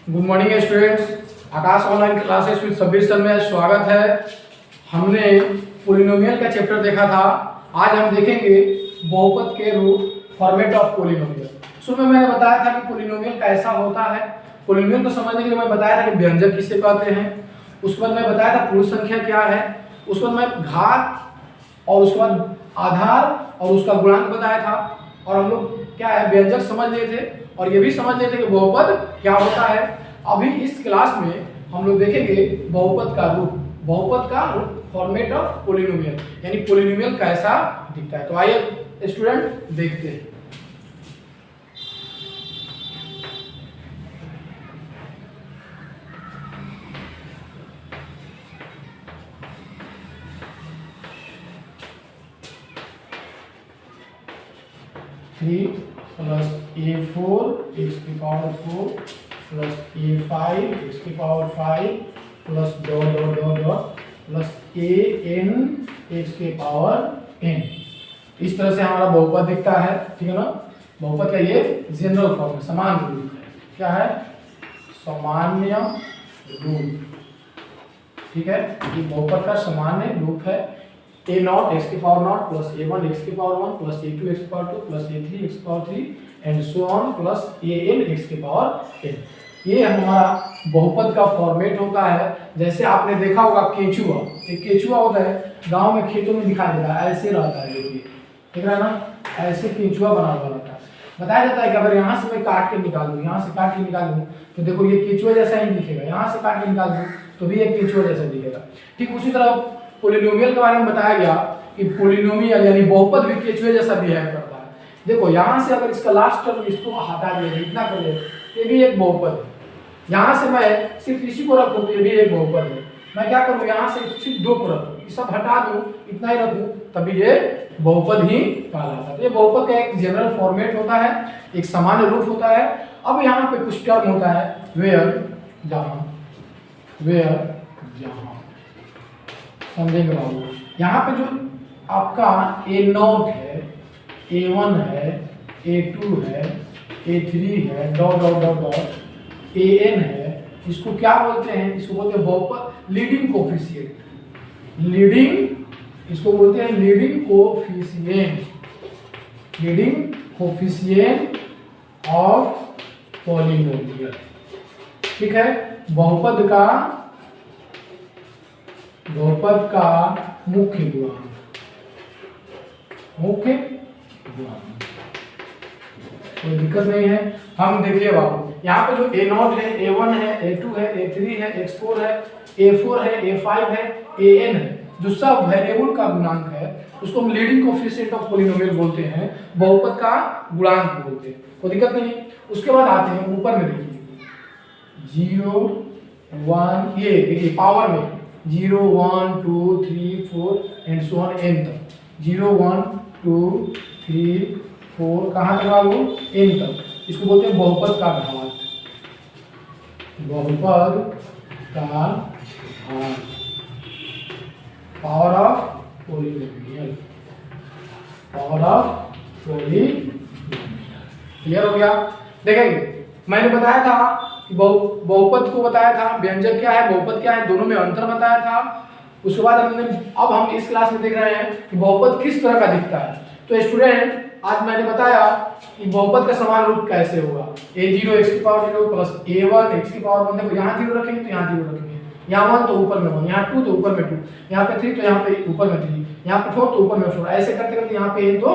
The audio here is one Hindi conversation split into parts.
Good morning students. Akash online classes with Sabir sir में स्वागत है। हमने पोलिनोमियल का चैप्टर देखा था। आज हम देखेंगे बहुपद के रूप, फॉर्मेट ऑफ पोलिनोमियल। शुरू में मैंने बताया था कि पोलिनोमियल कैसा होता है। पोलिनोमियल को समझने के लिए मैं बताया था कि व्यंजक किसे कहते हैं, उसके बाद मैं बताया था पूर्ण संख्या क्या है, उसके बाद मैं घात और उसके बाद आधार और उसका गुणांक बताया था। और हम लोग क्या है व्यंजक समझ लिए थे और ये भी समझ लिए थे कि बहुपद क्या होता है। अभी इस क्लास में हम लोग देखेंगे बहुपद का रूप, बहुपद का रूप, फॉर्मेट ऑफ पोलिनोमियल, यानी पोलिनोमियल कैसा दिखता है। तो आइए स्टूडेंट देखते हैं। थ्री प्लस a4 एक्स की पावर 4 प्लस a5 एक्स की power 5 plus dot dot dot dot plus an x के पावर n। इस तरह से हमारा बहुपद दिखता है, ठीक है ना। बहुपद का ये जनरल फॉर्म है, सामान्य रूप है। क्या है? सामान्य रूप, ठीक है। ये बहुपद का सामान्य रूप है। a नॉट एक्स की power not plus a1 x की पावर 1 प्लस a2 एक्स की पावर 2 प्लस a3 एक्स की power 3 and so on plus an x की पावर n। ये हमारा बहुपद का फॉर्मेट होता है। जैसे आपने देखा होगा केचुआ, एक केचुआ होता है गांव में, खेतों में दिखाई देता है, ऐसे रहता है। देखिए ठीक है ना, ऐसे केचुआ बना हुआ रहता है। बताया जाता है कि अगर यहाँ से मैं काट के निकाल दूँ, यहाँ से काट के निकाल दूँ तो देखो ये केचुआ जैसा ही दिखेगा, यहाँ से काट के निकाल दूँ तो भी ये केचुआ जैसा दिखेगा। ठीक उसी तरह पोलिनोमियल के बारे में बताया गया कि पोलिनोमियल यानी बहुपद भी केचुए जैसा बिहेव करता है। देखो यहाँ से अगर इसका लास्ट टर्म इसको हटा दिया, इतना कर दिया, ये भी एक बहुपद है। यहाँ से मैं सिर्फ इसी को रखूँ तो ये भी एक बहुपद है। मैं क्या करूँ, यहाँ से सिर्फ दो को रखूँ, ये सब हटा दूँ, इतना ही रखूँ, तभी ये बहुपद ही कहलाता है। ये बहुपद का एक जनरल फॉर्मेट होता है, एक सामान्य रूप होता है। अब यहाँ पे कुछ टर्म होता है वेयर जहाँ समझेंगे बाबू। यहाँ पे जो आपका a0 है, a1 है, a2 है, a3 है, dot dot dot dot an है, इसको क्या बोलते हैं? इसको बोलते हैं बहुपद लीडिंग कोफिशिएंट। इसको बोलते हैं लीडिंग कोफिशिएंट ऑफ पॉलिनोमियल। ठीक है, बहुपद का मुख्य गुणांक, कोई दिक्कत नहीं है। हम देखिए बाबू, यहाँ पे जो a0 है, a1 है, a2 है, a3 है, x4 है, a4 है, a5 है, an है, जो सब वेरिएबल का गुणांक है उसको हम लीडिंग कोफिशिएंट ऑफ पॉलिनोमियल बोलते हैं, बहुपद का गुणांक बोलते हैं। कोई दिक्कत नहीं। उसके बाद आते हैं ऊपर में, देखिए 0 1, ये देखिए पावर में 0 1 2 3 4 एंड सो ऑन n तक। 0 1 2 3 4 कहाँ तक बाबू? n तक। इसको बोलते हैं बहुपद का घात, पावर ऑफ पोलिनोमियल, क्लियर हो गया। देखेंगे मैंने बताया था कि बहुपद को बताया था, व्यंजक क्या है, बहुपद क्या है, दोनों में अंतर बताया था। उसके बाद अब हम इस क्लास में देख रहे हैं कि बहुपद किस तरह का दिखता है। तो स्टूडेंट, आज मैंने बताया कि बहुपद का समान रूप कैसे होगा। a0 एक्स की पावर 0 प्लस a1 एक्स की पावर 1। देखो यहाँ 0 रखेंगे तो यहाँ 0 रखेंगे, यहाँ 1 तो ऊपर में 1, यहाँ 2 तो ऊपर में 2, यहाँ पे 3 तो यहाँ पे ऊपर में 3, यहाँ पे 4 तो ऊपर में 4, ऐसे करते करते यहाँ पे n तो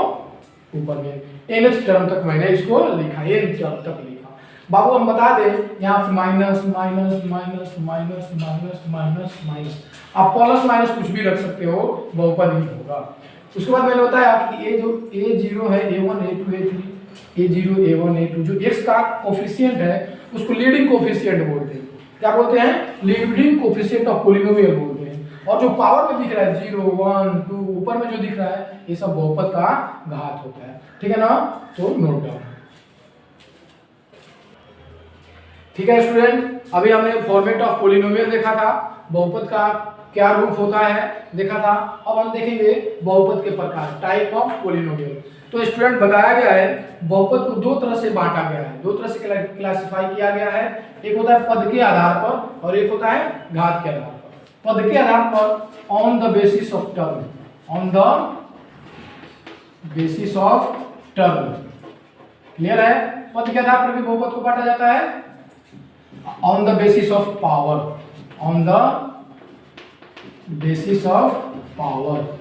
ऊपर में nth टर्म तक मैंने इसको लिखा, n टर्म तक लिखा। बाबू हम बता दें यहाँ पे minus minus minus minus minus minus minus, आप प्लस माइनस कुछ भी रख सकते हो, बहुपद ही होगा। उसके बाद मैंने बताया कि a a0 है, a1 a2 a3, a0 a1 a2 जो x का कोफिशिएंट है उसको लीडिंग कोफिशिएंट बोलते हैं। क्या बोलते हैं? लीडिंग कोफिशिएंट ऑफ पॉलिनोमियल बोलते हैं। और जो पावर में दिख रहा है 0 1 2 ऊपर में जो दिख रहा है, ये सब बहुपद का घात होता है। ठीक है ना, तो नोट डाउन। ठीक है स्टूडेंट, अभी हमने फॉर्मेट ऑफ पॉलिनोमियल देखा था, बहुपद का क्या रूप होता है देखा था। अब हम देखेंगे बहुपद के प्रकार, टाइप ऑफ पॉलिनोमियल। तो स्टूडेंट बताया गया है बहुपद को दो तरह से बांटा गया है, दो तरह से क्लासिफाई किया गया है। एक होता है पद के आधार पर और एक होता है घात के आधार पर। पद के आधार पर on the basis of term, on the basis of term, clear है। पद के आधार पर भी बहुपद को बांटा जाता है on the basis of power, on the basis of power.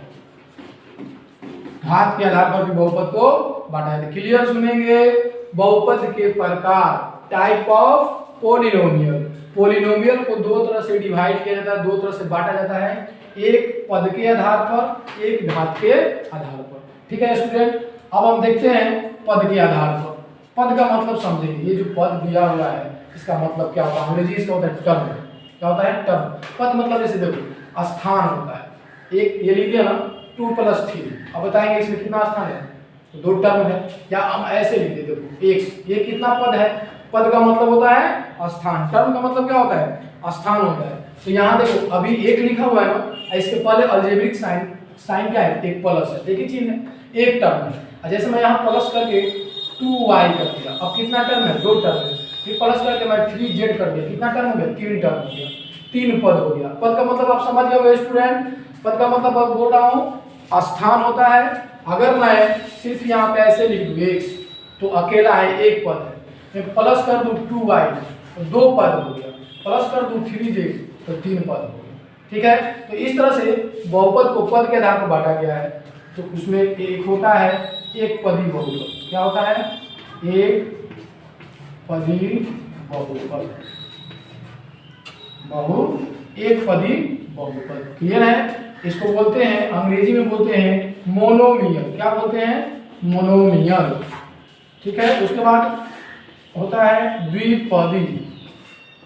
घात के आधार पर भी बहुपद को बांटा जाता है। क्लियर सुनेंगे। बहुपद के प्रकार, टाइप ऑफ पोलिनोमियल। पोलिनोमियल को दो तरह से डिवाइड किया जाता है, दो तरह से बांटा जाता है, एक पद के आधार पर, एक घात के आधार पर। ठीक है स्टूडेंट, अब हम देखते हैं पद के आधार पर। पद का मतलब समझेंगे। ये जो पद दिया हुआ है इसका मतलब क्या होता है, अंग्रेजी इसका होता है टर्म। क्या होता है? टर्म। पद मतलब जैसे देखो स्थान होता है, एक ये लीजिए ना 2 + 3। अब बताएंगे इसमें कितना स्थान है, तो 2 टर्म है। या हम ऐसे लिखते देखो एक, ये कितना पद है, पद का मतलब होता है स्थान, टर्म का मतलब क्या होता है, स्थान होता है। तो यहाँ देखो अभी एक लिखा हुआ है ना, इसके पहले अलजेब्रिक साइन, साइन क्या है, एक प्लस है, एक ही चीज है, एक टर्म है। जैसे मैं यहाँ प्लस करके 2y कर दिया, अब कितना टर्म है, 2 टर्म है। फिर प्लस करके मैं 3z कर दिया, कितना टर्म हो गया, 3 टर्म हो गया, 3 पद हो गया। पद का मतलब आप समझ गए स्टूडेंट। पद का मतलब अब बोल रहा हूँ स्थान होता है। अगर मैं सिर्फ यहाँ पे ऐसे लिख दूँ x, तो अकेला है, एक पद है। मैं प्लस कर दूँ 2y तो 2 पद हो गया, प्लस कर दूँ 3z तो 3 पद हो गया। ठीक है, तो इस तरह से बहुपद को पद के आधार पर बांटा गया है। तो उसमें एक होता है एक पदी बहुपद। क्या होता है, एक पदी बहुपद, एक पदी बहुपद। क्लियर है। इसको बोलते हैं, अंग्रेजी में बोलते हैं मोनोमियल। क्या बोलते हैं, मोनोमियल। ठीक है, उसके बाद होता है द्विपदी,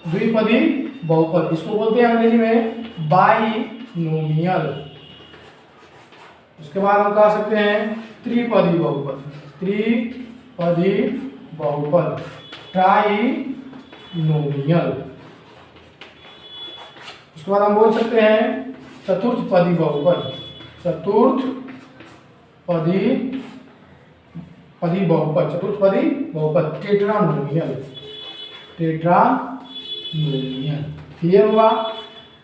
द्विपदी बहुपद। इसको बोलते हैं अंग्रेजी में बाइनोमियल। उसके बाद हम कह सकते हैं त्रिपदी बहुपद, त्रिपदी बहुपद, ट्राइनोमियल। उसके बाद हम बोल सकते हैं चतुर्थपदी बहुपद, चतुर्थपदी बहुपद, चतुर्थपदी बहुपद, टेट्रानोमियल, टेट्रानोमियल। क्लियर हुआ।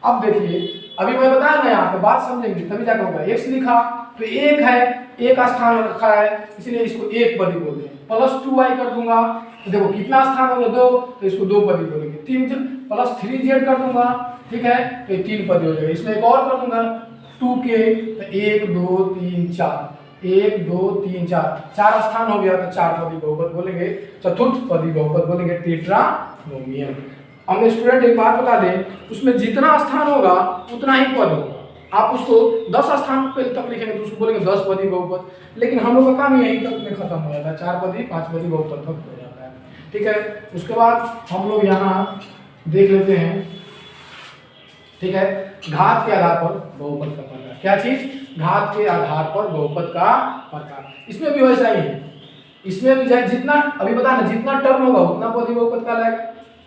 अब देखिए, अभी मैं बताया ना, यहाँ पे बात समझेंगे तभी जाकर होगा। x लिखा तो एक है, एक स्थान रखा है, इसलिए इसको एक पदी बोलते हैं। प्लस 2y कर दूंगा तो देखो कितना स्थान हो गया, 2, तो इसको 2 पदी बोलेंगे। 3 प्लस 3z कर दूंगा, ठीक है, तो ये 3 पदी हो जाएगा। इसमें एक और कर दूंगा 2k, तो 1 2 3 4, 1 2 3 4, 4 स्थान हो गया तो 4 पदी बहुपद बोलेंगे, चतुर्थ पदी बहुपद बोलेंगे टेट्रानोमियल। हम स्टूडेंट एक बात बता दें, उसमें जितना स्थान होगा उतना ही पद होगा। आप उसको 10 स्थान पे तक लिखेंगे तो उसको बोलेंगे 10 पदी बहुपद। लेकिन हम लोग का काम यहीं तक में खत्म हो जाता है, 4 पदी 5 पदी बहुपद तक हो जाता है। ठीक है, उसके बाद हम लोग यहाँ देख लेते हैं। ठीक है, घात के आधार पर बहुपद का प्रकार। क्या चीज, घात के आधार पर बहुपद का प्रकार। इसमें भी वैसा ही है, इसमें भी जितना अभी बता ना, जितना टर्म होगा उतना पदी बहुपद का लाएगा।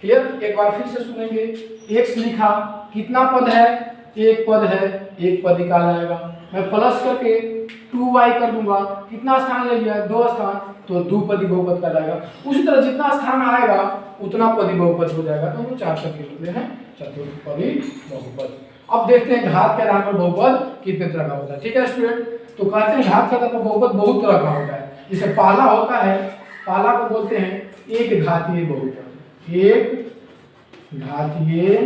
क्लियर, एक बार फिर से सुनेंगे। x लिखा, कितना पद है, एक पद है, एक पदी का लाएगा। मैं प्लस करके 2y कर दूंगा, कितना स्थान ले लिया, 2 स्थान, तो 2 पदी बहुपद का लाएगा। उसी तरह जितना स्थान आएगा उतना पदी बहुपद हो जाएगा, तो हम 4 तक लिखते हैं चतुर्थपदी बहुपद। अब देखते हैं घात के आधार पर बहुपद कितने तरह का होता है। ठीक है स्टूडेंट, तो कहते हैं घात के आधार पर बहुपद बहुत तरह का होता है। जैसे पहला होता है, पहला को बोलते हैं एक घातीय बहुपद, एक घातीय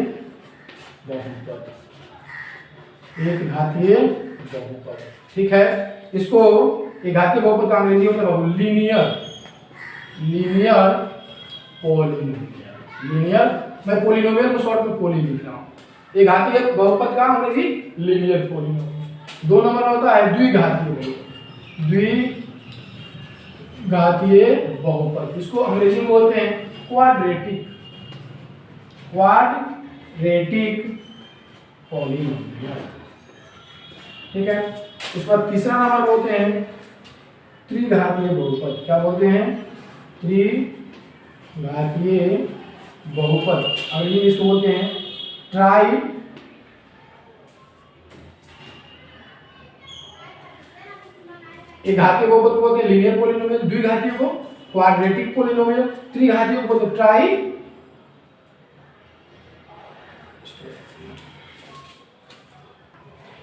बहुपद, एक घातीय बहुपद। ठीक है, इसको एक घातीय बहुपद का अंग्रेजी होता है लीनियर, लीनियर पोलिनोमियल। लीनियर, मैं पोलिनोमियल को शॉर्ट में पोली लिख रहा हूँ। एक घातीय बहुपद का अंग्रेजी लीनियर पोलिनोमियल। 2 नंबर होता है द्विघातीय बहुपद, द्विघातीय बहुपद। इसको अंग्रेजी में बोलते हैं क्वाड्रेटिक, क्वाड्रेटिक पोलिनोमियल। ठीक है, उसके बाद तीसरा नंबर बोलते हैं त्रिघातीय बहुपद। क्या बोलते हैं, त्रिघातीय बहुपद। अंग्रेजी में इसको बोलते हैं ट्राई एक घातीय बहुपद को बोलते हैं लीनियर पॉलिनोमियल, द्विघातीय को क्वाड्रेटिक पॉलिनोमियल, त्रिघातीय को बोलते हैं ट्राई।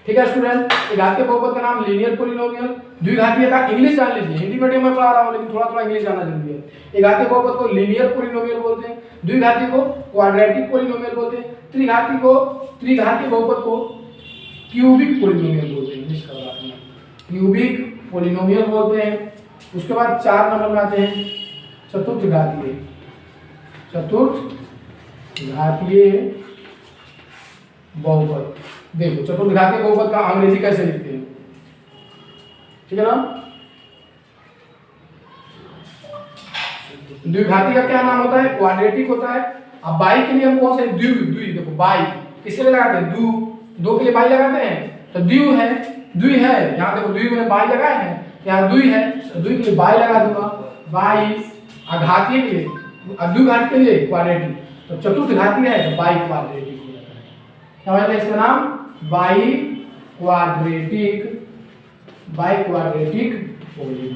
ठीक है स्टूडेंट, एक घातीय बहुपद का नाम लीनियर पॉलिनोमियल, द्विघातीय का इंग्लिश जान लीजिए, हिंदी मीडियम में पढ़ा रहा हूं लेकिन थोड़ा थोड़ा इंग्लिश जानना जरूरी है। एक घातीय बहुपद को लीनियर पॉलिनोमियल बोलते हैं, द्विघातीय को क्वाड्रेटिक पॉलिनोमियल बोलते हैं, त्रिघातीय बहुपद को क्यूबिक पॉलिनोमियल बोलते हैं, क्यूबिक पॉलिनोमियल बोलते हैं। उसके बाद 4 नंबर में आते हैं चतुर्थ घातीय बहुपद। देखो चतुर्थ घातीय बहुपद का अंग्रेजी कैसे लिखते हैं, ठीक है ना। द्विघाती का क्या नाम होता है, क्वाड्रेटिक होता है। अब बाई के लिए हम कौन से द्वि देखो बाई किसके लिए लगाते हैं, दो के लिए बाई लगाते हैं तो द्वि है यहाँ देखो द्वि में बाई लगाए हैं, यहाँ द्वि है तो द्वि के लिए बाई लगा दूंगा, बाई। घातीय के लिए द्विघाती के लिए क्वाड्रेटिक, तो चतुर्थ घातीय है तो बाई क्वाड्रेटिक हो जाता है। क्या हो जाता है इसका नाम, बाई क्वाड्रेटिक पॉलिनोमियल।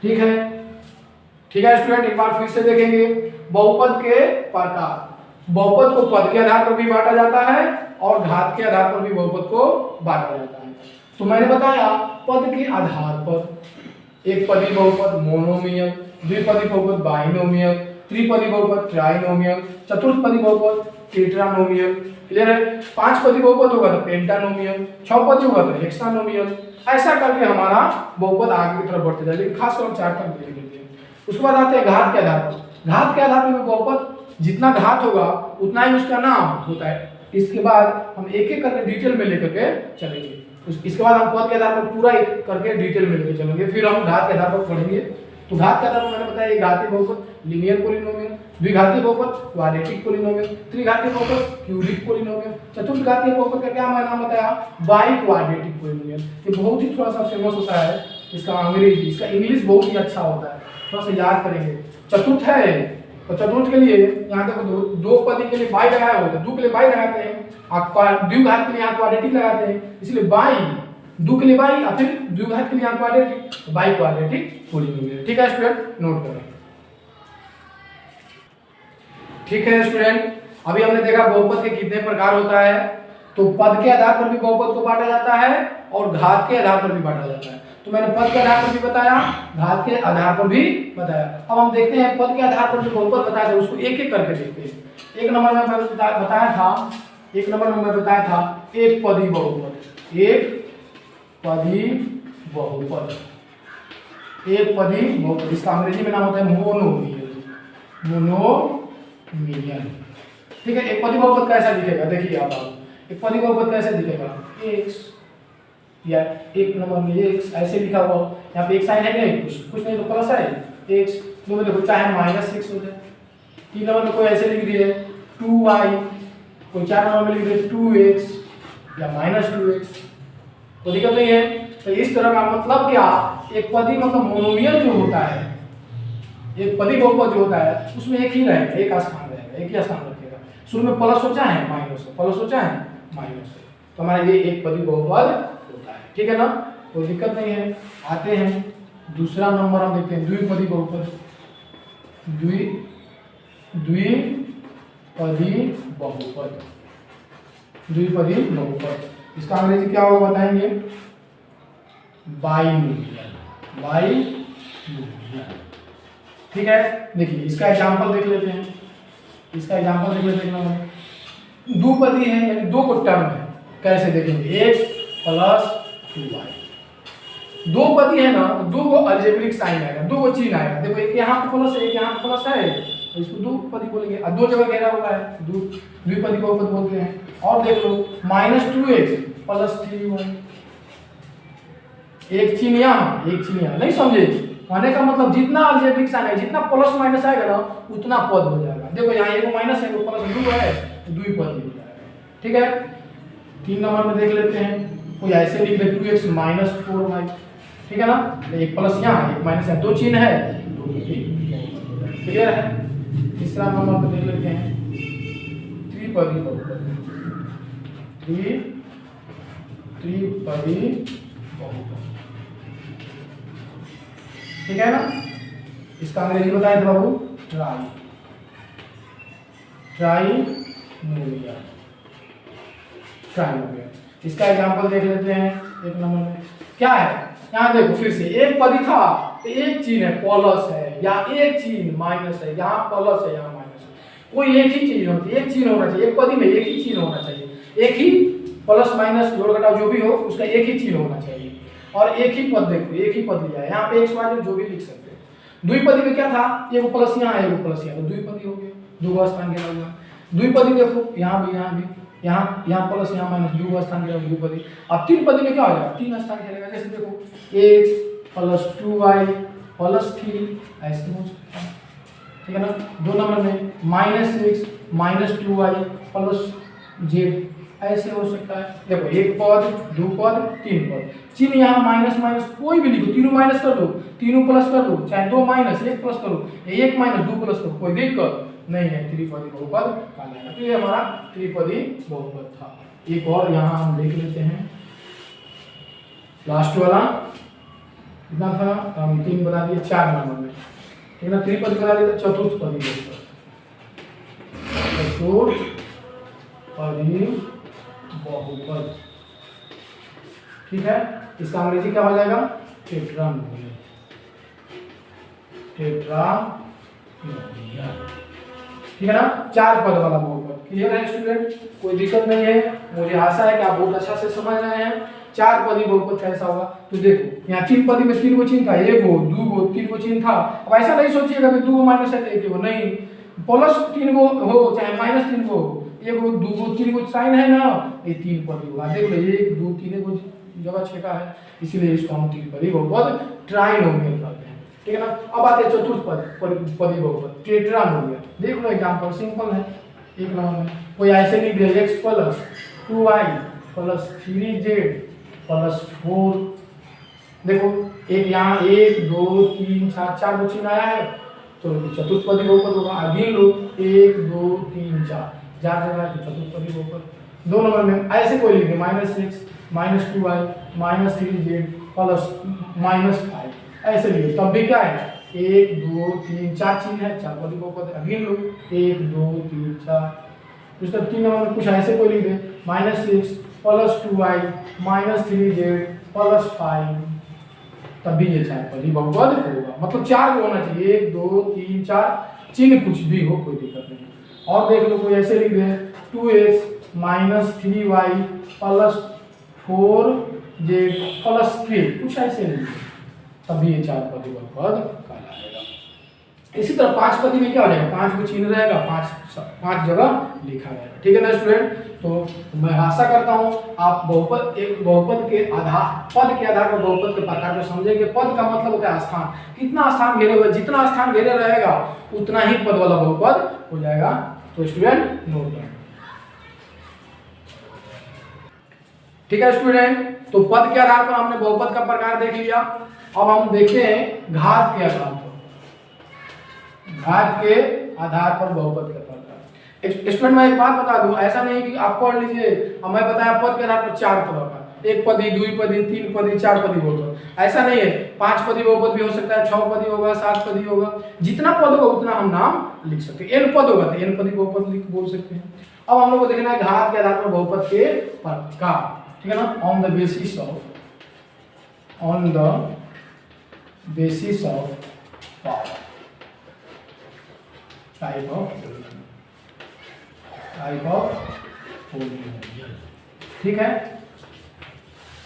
ठीक है स्टूडेंट, एक बार फिर से देखेंगे बहुपद के प्रकार। बहुपद को पद के आधार पर भी बांटा जाता है और घात के आधार पर भी बहुपद को बांटा जाता है। तो मैंने बताया पद के आधार पर एक पदी बहुपद मोनोमियल, द्विपदी बहुपद बाइनोमियल, त्रिपदी बहुपद ट्राइनोमियल, चतुर्थपदी बहुपद टेट्रानोमियल। क्लियर है। 5 पदी बहुपद होगा तो पेंटानोमियल, 6 पदी होगा तो हेक्सानोमियल। ऐसा करके हमारा बहुपद आगे की तरफ बढ़ते जाए, लेकिन खासकर 4 तक देख लेते हैं। उसके बाद आते हैं घात के आधार पर। घात के आधार पर बहुपद जितना घात होगा उतना ही उसका नाम होता है। इसके बाद हम एक एक करके डिटेल में लेकर के चलेंगे। इसके बाद हम पद के आधार पर पूरा एक करके डिटेल में लेकर चलेंगे, फिर हम घात के आधार पर पढ़ेंगे। तो घात के आधार पर मैंने बताया घातीय बहुपद लीनियर पॉलिनोमियल, द्विघातीय बहुपद क्वाड्रेटिक पॉलिनोमियल, त्रिघातीय बहुपद क्यूबिक पॉलिनोमियल, चतुर्थ घातीय बहुपद का क्या नाम बताया, बाई क्वाड्रेटिक पॉलिनोमियल। ये बहुत ही थोड़ा सा फेमस होता है, इसका अंग्रेजी, इसका इंग्लिश बहुत ही अच्छा होता है, थोड़ा सा याद करेंगे। चतुर्थ है तो चतुर्थ के लिए यहाँ देखो दो पदी के लिए बाई लगाया होगा, दो के लिए बाई लगाते हैं, द्विघात के लिए यहाँ क्वाड्रेटिक लगाते हैं, इसलिए बाई, दो के लिए बाई और फिर द्विघात के लिए यहाँ क्वाड्रेटिक, बाई क्वाड्रेटिक पॉलिनोमियल। ठीक है स्टूडेंट, नोट करें। ठीक है स्टूडेंट, अभी हमने देखा बहुपद के कितने प्रकार होता है। तो पद के आधार पर भी बहुपद को बांटा जाता है और घात के आधार पर भी बांटा जाता है। तो मैंने पद के आधार पर भी बताया, घात के आधार पर भी बताया। अब हम देखते हैं पद के आधार पर जो बहुपद बताया था उसको एक एक करके देखते हैं। 1 नंबर में मैं बताया था एक पदी बहुपद। एक पदी बहुपद, इसका अंग्रेजी में नाम होता है मोनोमियल। ठीक है, एक पदी बहुपद कैसा दिखेगा, देखिए आप एक पदी बहुपद कैसे दिखेगा, x या 1 नंबर में x ऐसे लिखा हुआ, यहाँ पे एक साइन है नहीं, कुछ नहीं तो प्लस है x, दो में देखो चाहे -6 हो जाए। 3 नंबर में कोई ऐसे लिख दिए 2y, कोई 4 नंबर में लिख दिए 2x या -2x, तो दिक्कत नहीं है। तो इस तरह का मतलब क्या, एक पदी मतलब मोनोमियल जो होता है, एक पदी बहुपद जो होता है उसमें एक ही रहेगा, एक स्थान रहेगा, एक ही स्थान रखेगा। शुरू में प्लस हो चाहे माइनस हो, प्लस हो चाहे माइनस हो, तो हमारा ये एक पदी बहुपद होता है। ठीक है ना, कोई दिक्कत नहीं है। आते हैं दूसरा नंबर हम देखते हैं द्विपदी बहुपद। द्विपदी बहुपद, इसका अंग्रेजी क्या होगा बताएंगे, बाइनोमियल। ठीक है, देखिए इसका एग्जांपल देख लेते हैं। दो पदी है यानी दो को टर्म है, कैसे देखेंगे, x + 2y। दो पदी है ना तो दो को अलजेब्रिक साइन आएगा, दो को चिन्ह आएगा। देखो एक यहाँ पे प्लस है, एक यहाँ पे प्लस है, तो इसको दो पदी बोलेंगे। और दो जगह घेरा हुआ है, द्विपदी बहुपद बोलते हैं। और देख लो -2x + 3y, एक चिन्ह यहाँ, एक चिन्ह यहाँ, नहीं समझे, कहने का मतलब जितना अलजेब्रिक साइन है, जितना प्लस माइनस आएगा ना उतना पद हो जाएगा। देखो यहाँ एक माइनस है, एक प्लस, दो है तो द्विपदी हो जाएगा। ठीक है, 3 नंबर में देख लेते हैं, कोई ऐसे लिख दे 2x - 4y। ठीक है ना, एक प्लस यहाँ, एक माइनस है, दो चिन्ह है, दो पदी। क्लियर है। तीसरा नंबर में देख लेते हैं त्रिपदी बहुपद। त्रिपदी बहुपद, ठीक है ना। इसका अंग्रेजी बताए थे बाबू, ट्राई, ट्राइनोमियल, ट्राइनोमियल। इसका एग्जांपल देख लेते हैं एक नंबर में। क्या है यहाँ देखो, फिर से एक पद ही था तो एक चिन्ह है प्लस है, या एक चिन्ह माइनस है, यहाँ प्लस है यहाँ माइनस है। कोई एक ही चीज होती है, एक चिन्ह होना चाहिए, एक पद में एक ही चिन्ह होना चाहिए, एक ही प्लस माइनस जोड़ घटाव जो भी हो उसका एक ही चिन्ह होना चाहिए। और एक ही पद देखो, एक ही पद लिया है, यहाँ पे एक्स वाई जो भी लिख सकते हैं। द्विपदी में क्या था, एगो प्लस यहाँ है, एगो प्लस यहाँ, तो द्विपदी हो गया, दो स्थान घेरा हुआ। द्विपदी देखो यहाँ भी, यहाँ प्लस यहाँ माइनस, दो स्थान घेरा द्विपदी। अब तीन पदी में क्या हो जाएगा, तीन स्थान घेरेगा, जैसे देखो x प्लस 2y प्लस 3 ऐसे हो सकता है, ठीक है ना। दो नंबर में -6 माइनस 2y प्लस z ऐसे हो सकता है। देखो एक पद, दो पद, तीन पद, चिन्ह यहाँ माइनस माइनस कोई भी लिखो, तीनों माइनस कर दो, तीनों प्लस कर दो, चाहे दो माइनस एक प्लस करो, एक माइनस दो प्लस करो, कोई दिक्कत नहीं है, त्रिपदी बहुपद कहलाएगा। तो ये हमारा त्रिपदी बहुपद था। एक और यहाँ हम देख लेते हैं, लास्ट वाला कितना था, हम 3 बना दिए 4 नंबर में, ठीक है ना। त्रिपदी बना दिया, चतुर्थपदी बहुपद, चतुर्थपदी बहुपद, ठीक है। इसका अंग्रेजी क्या हो जाएगा, टेट्रानोमियल, टेट्रानोमियल, ठीक है ना। 4 पद वाला बहुपद। क्लियर है स्टूडेंट, कोई दिक्कत नहीं है, मुझे आशा है कि आप बहुत अच्छा से समझ रहे हैं। 4 पदी बहुपद कैसा होगा, तो देखो यहाँ 3 पदी में 3 गो चिन्ह था, एक गो, दो गो, 3 गो चिन्ह था। अब ऐसा नहीं सोचिएगा कि 2 माइनस है तो 1 गो, नहीं, प्लस 3 गो हो चाहे माइनस 3 गो हो, 1 गो, 2 गो, 3 गो साइन है ना, ये 3 पदी होगा। देख लो 1 2 3 गो जगह छेका है, इसीलिए इसको हम त्रिपदी बहुपद ट्राइनोमियल कहते हैं, ठीक है ना। अब आते हैं चतुर्थपदी बहुपद, टेट्रानोमियल। देख लो एग्जांपल सिंपल है, एक नंबर में कोई ऐसे लिख दे x plus 2y plus 3z plus 4। देखो एक यहाँ 1 2 3 4 गो चिन्ह आया है, तो चतुर्थपदी बहुपद होगा। अभी लो 1 2 3 4 जगह है, तो चतुर्थपदी बहुपद। 2 नंबर में ऐसे कोई लिख दे -6 -2y -3z प्लस -5 ऐसे लिखे, तब भी क्या है 1 2 3 4 चिन्ह है, 4 पदी बहुपद। अभी लो 1 2 3 4। उसका 3 नंबर में कुछ ऐसे कोई लिख दे -6 प्लस 2y -3z प्लस 5, तब भी ये 4 पदी बहुपद होगा। मतलब 4 को होना चाहिए, 1 2 3 4 चिन्ह कुछ भी हो, कोई दिक्कत नहीं। और देख लो कोई ऐसे लिख दे 2x -3y plus 4z plus 3, कुछ ऐसे लिख दे, तभी ये 4 पदी बहुपद कहलाएगा। इसी तरह 5 पदी में क्या हो जाएगा, 5 को चिन्ह रहेगा, 5 जगह लिखा रहेगा, ठीक है ना स्टूडेंट। तो मैं आशा करता हूँ आप बहुपद, एक बहुपद के आधार, पद के आधार पर बहुपद के प्रकार को समझेंगे। पद का मतलब होता है स्थान, कितना स्थान घेरे हुए, जितना स्थान घेरे रहेगा उतना ही पद वाला बहुपद हो जाएगा। तो स्टूडेंट नोट करें, ठीक है स्टूडेंट। तो पद के आधार पर हमने बहुपद का प्रकार देख लिया। अब हम देखते हैं घात के आधार पर, घात के आधार पर बहुपद का प्रकार। स्टूडेंट मैं एक बात बता दूं, ऐसा नहीं कि आप पढ़ लीजिए, हमें बताया पद के आधार पर 4 तरह का, एक पदी, द्विपदी, 3 पदी, 4 पदी बहुपद, ऐसा नहीं है। 5 पदी बहुपद भी हो सकता है, 6 पदी होगा, 7 पदी होगा, जितना पद होगा उतना हम नाम लिख सकते हैं। n पद होगा तो n पदी बहुपद लिख बोल सकते हैं। अब हम लोग को देखना है घात के आधार पर बहुपद के प्रकार, ठीक है ना। On the basis of power, type of polynomial, ठीक है।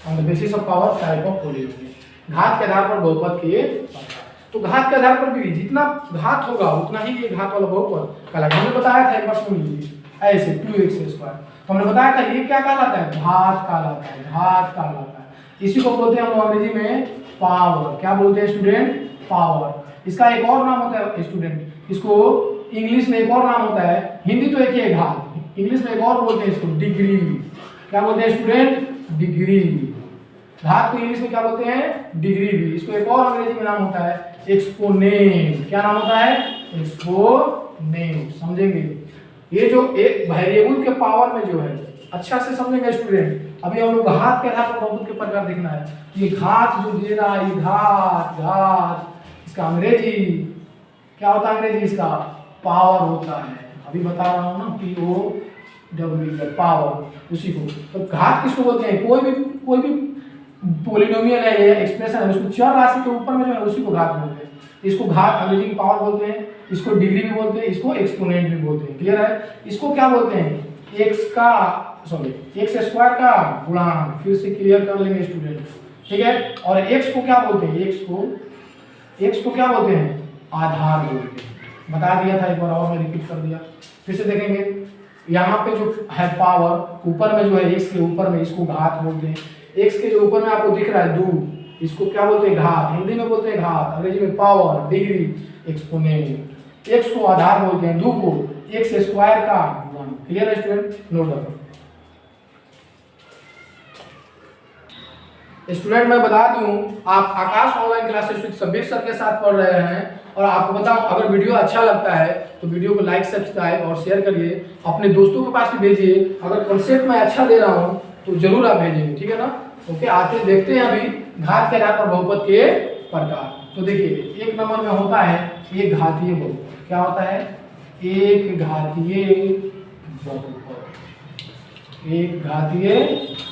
On the basis of power, type of polynomial, घात के आधार पर बहुपद के प्रकार। तो घात के आधार पर भी जितना घात होगा उतना ही ये घात वाला बहुपद कहलाएगा। हमने बताया था एक बार सुन लीजिए, ऐसे 2x², हमने बताया था ये क्या कहलाता है, घात कहलाता है, घात कहलाता है। इसी को बोलते हैं हम अंग्रेजी में पावर। क्या बोलते हैं स्टूडेंट, पावर। इसका एक और नाम होता है स्टूडेंट, इसको इंग्लिश में एक और नाम होता है, हिंदी तो एक ही है घात, इंग्लिश में एक और बोलते हैं इसको डिग्री। क्या बोलते हैं स्टूडेंट, डिग्री। घात को इंग्लिश में क्या बोलते हैं, डिग्री भी। इसको एक और अंग्रेजी में नाम होता है एक्सपोनेंट। क्या नाम होता है, एक्सपोनेंट। समझेंगे ये जो एक वेरिएबल के पावर में जो है, अच्छा से समझेंगे स्टूडेंट। अभी हम लोग घात के आधार पर बहुपद के प्रकार देखना है। ये घात जो दे रहा है, ये घात इसका अंग्रेजी क्या होता है? अंग्रेजी इसका पावर होता है। अभी बता रहा हूँ ना, POW पावर, उसी को। तो घात किसको बोलते हैं? कोई भी पॉलिनोमियल है या एक्सप्रेशन है, उसको चर राशि के ऊपर में जो है उसी को घात बोलते हैं। इसको घात अंग्रेजी में पावर बोलते हैं, इसको डिग्री भी बोलते हैं, इसको एक्सपोनेंट भी बोलते हैं। क्लियर है? इसको क्या बोलते हैं? एक्स स्क्वायर का गुणांक। फिर से क्लियर कर लेंगे स्टूडेंट, ठीक है। और एक्स को क्या बोलते हैं? एक्स को क्या बोलते हैं? आधार बोलते हैं। बता दिया था एक बार और मैं रिपीट कर दिया। फिर से देखेंगे, यहाँ पे जो है पावर ऊपर में जो है एक्स के ऊपर में, इसको घात बोलते हैं। एक्स के जो ऊपर में आपको दिख रहा है 2, इसको क्या बोलते हैं? घात। हिंदी में बोलते हैं घात, अंग्रेजी में पावर, डिग्री, एक्सपोनेंट। एक्स को आधार बोलते हैं, 2 को एक्स स्क्वायर का गुणन। क्लियर है स्टूडेंट? Note down. स्टूडेंट मैं बता दूं, आप Aakash online classes with Sabbir sir के साथ पढ़ रहे हैं। और आपको बताऊं, अगर वीडियो अच्छा लगता है तो वीडियो को लाइक, सब्सक्राइब और शेयर करिए। अपने दोस्तों के पास भी भेजिए। अगर कॉन्सेप्ट मैं अच्छा दे रहा हूं तो जरूर आप भेजेंगे, ठीक है ना? ओके, आते देखते हैं अभी घात के आधार पर बहुपद के प्रकार। तो देखिए, एक नंबर में होता है एक घातीय बहुपद। क्या होता है? एक घातीय बहुपद। एक घातीय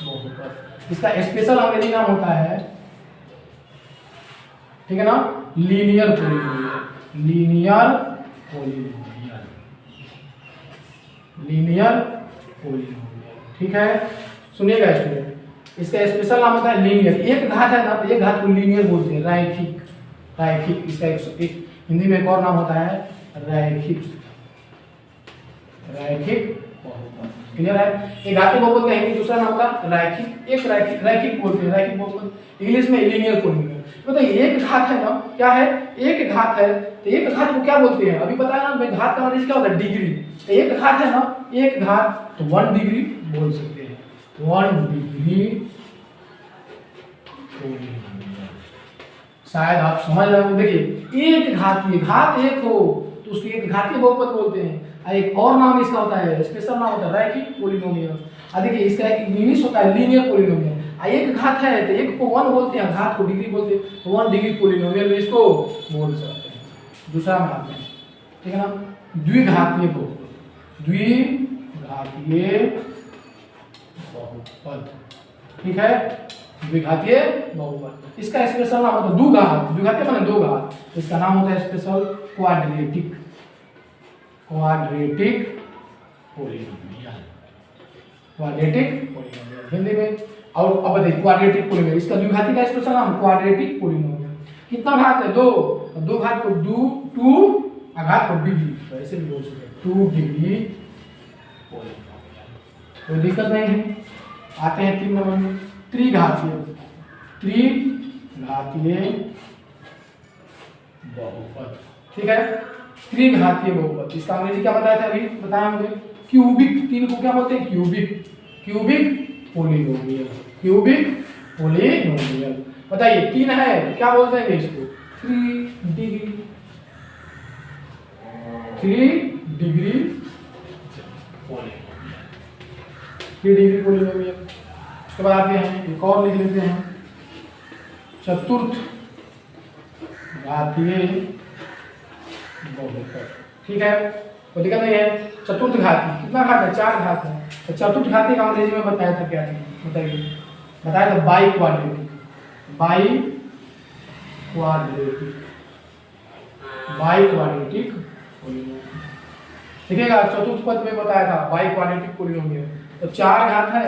बहुपद, इसका स्पेशल अंग्रेजी नाम होता है, ठीक है ना, linear polynomial. Linear polynomial, linear polynomial, ठीक है। सुनिएगा स्टूडेंट, इसका स्पेशल नाम होता है लीनियर। एक घात है ना, तो एक घात को लीनियर बोलते हैं, रैखिक। रैखिक इसका एक हिंदी में एक और नाम होता है रैखिक। रैखिक बहुपद, क्लियर है? एक घातीय बहुपद का हिंदी दूसरा नाम होता है रैखिक। एक रैखिक बोलते हैं, रैखिक बहुपद। इंग्लिश में लीनियर पॉलिनोमियल। बताइए, एक घात है ना, क्या है? एक घात है, तो एक घात को क्या बोलते हैं? अभी बताया ना, घात का मतलब क्या होता है? डिग्री। तो एक घात है ना, एक घात, तो 1 डिग्री बोल सकते हैं। 1 डिग्री पॉलिनोमियल। शायद आप समझ रहे हो। देखिए, एक घातीय, घात एक हो तो उसको एक घातीय बहुपद बोलते हैं। एक और नाम इसका होता है, स्पेशल नाम होता है रैखिक पॉलिनोमियल। देखिए, इसका एक इंग्लिश होता है लीनियर पॉलिनोमियल। एक घात है तो एक को 1 बोलते हैं, घात को डिग्री बोलते हैं, तो 1 डिग्री पॉलिनोमियल में इसको बोल सकते हैं। दूसरा में आते हैं, ठीक है ना, द्विघातीय बहुपद। द्विघातीय बहुपद, ठीक है, द्विघातीय बहुपद। इसका स्पेशल नाम होता है द्विघात। द्विघातीय माने 2 घात, इसका नाम होता है special quadratic. Quadratic polynomial. Quadratic polynomial Hindi में। और अब देखिए, क्वाड्रेटिक पॉलिनोमियल, इसका द्विघाती का स्पेशल नाम क्वाड्रेटिक पॉलिनोमियल। कितना घात है? 2। 2 घात को 2 घात को डिग्री, तो ऐसे भी बोल सकते हैं 2 डिग्री पॉलिनोमियल। कोई दिक्कत नहीं है। आते हैं 3 नंबर में, त्रिघातीय। त्रिघातीय बहुपद, ठीक है, त्रिघातीय बहुपद। इसका अंग्रेजी क्या बताया था? अभी बताया मुझे, क्यूबिक। 3 को क्या बोलते हैं? Cubic. Cubic polynomial. Cubic polynomial. बताइए, 3 है तो क्या बोलते हैं इसको? 3 degree. 3 degree polynomial. 3 degree polynomial. उसके बाद आते हैं, एक और लिख लेते हैं, चतुर्थ घातीय बहुपद, ठीक है, कोई दिक्कत नहीं है। चतुर्थ घाती, कितना घात है? 4 घात है। तो चतुर्थ घाती का अंग्रेजी में बताया था क्या? बताइए, बताया था by quadratic. By quadratic, by quadratic polynomial. देखिएगा, चतुर्थ पद में बताया था बाई क्वाड्रेटिक पॉलिनोमियल। तो 4 घात है,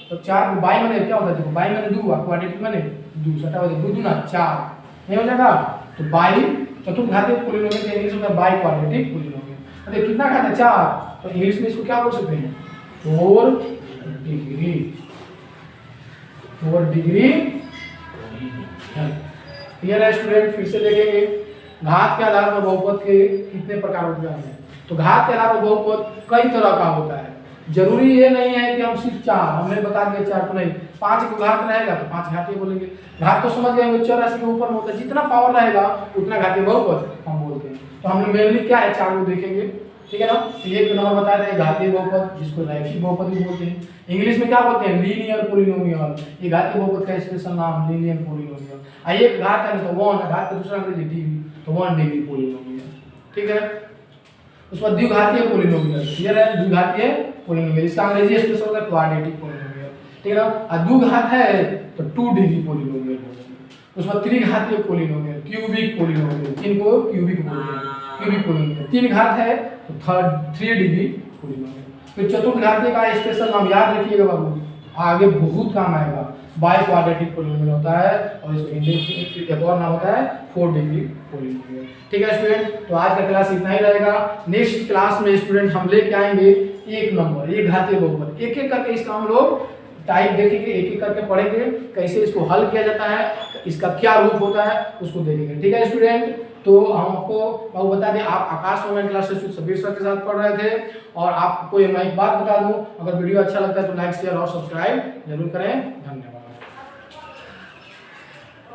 तो 4 को बाई माने क्या होता है? देखो, बाई माने 2 और क्वाड्रेटिक माने 2, सटा हो जाए 2 दूना 4, नहीं हो जाएगा? तो बाई चतुर्थ घातीय पॉलिनोमियल का इंग्लिश होता है बाई क्वाड्रेटिक पॉलिनोमियल। देखिए, कितना घात है? 4, तो इंग्लिश में इसको क्या बोल सकते हैं? 4 डिग्री। 4 degree polynomial. क्लियर है स्टूडेंट? फिर से देखेंगे, घात के आधार पर बहुपद के कितने प्रकार होते हैं। तो घात के आधार पर बहुपद कई तरह का होता है। जरूरी ये नहीं है कि हम सिर्फ 4, हमने बता दिया 4 तो नहीं, 5 को घात रहेगा तो 5 घातीय बोलेंगे। घात तो समझ गए, चर राशि के ऊपर में होता है, जितना पावर रहेगा उतना घातीय बहुपद हम बोलते हैं। तो हमने मेनली क्या है 4 को देखेंगे, ठीक है ना। तो एक नंबर बताया था घातीय बहुपद, जिसको रैखिक बहुपद भी बोलते हैं। इंग्लिश में क्या बोलते हैं? Linear polynomial. ये घातीय बहुपद का स्पेशल नाम लीनियर पॉलिनोमियल। एक घात है तो 1, घात का दूसरा अंग्रेजी डिग्री। तो 1 डिग्री पोलिनोमियल। ठीक है, उसके बाद द्विघातीय पोलिनोमियल, क्लियर है, द्विघातीय पोलिनोमियल, इसका अंग्रेजी एक्सप्रेशन होता है क्वाड्रेटिक पोलिनोमियल। ठीक है ना, और द्विघात है तो 2 डिग्री पोलिनोमियल होगा। उसके बाद त्रिघातीय पोलिनोमियल, क्यूबिक पोलिनोमियल, इनको क्यूबिक बोलते हैं, क्यूबिक पोलिनोमियल। 3 घात है तो 3 डिग्री पोलिनोमियल। फिर चतुर्थ घातीय का स्पेशल नाम याद रखिएगा बाबू, आगे बहुत काम आएगा। बाई क्वाड्रेटिक पोलिनोमियल होता है और इसको हिंदी एक और नाम होता है 4 डिग्री पोलिनोमियल। ठीक है स्टूडेंट, तो आज का क्लास इतना ही रहेगा। नेक्स्ट क्लास में स्टूडेंट हम लेके आएंगे एक नंबर, एक घातीय बहुपद, एक एक करके इसका हम लोग टाइप देखेंगे, एक एक करके पढ़ेंगे, कैसे इसको हल किया जाता है, इसका क्या रूप होता है उसको देखेंगे। ठीक है स्टूडेंट, तो हम आपको बता दें, आप Aakash online classes Sabir sir के साथ पढ़ रहे थे। और आपको मैं एक बात बता दूं, अगर वीडियो अच्छा लगता है तो लाइक शेयर और सब्सक्राइब जरूर करें। धन्यवाद।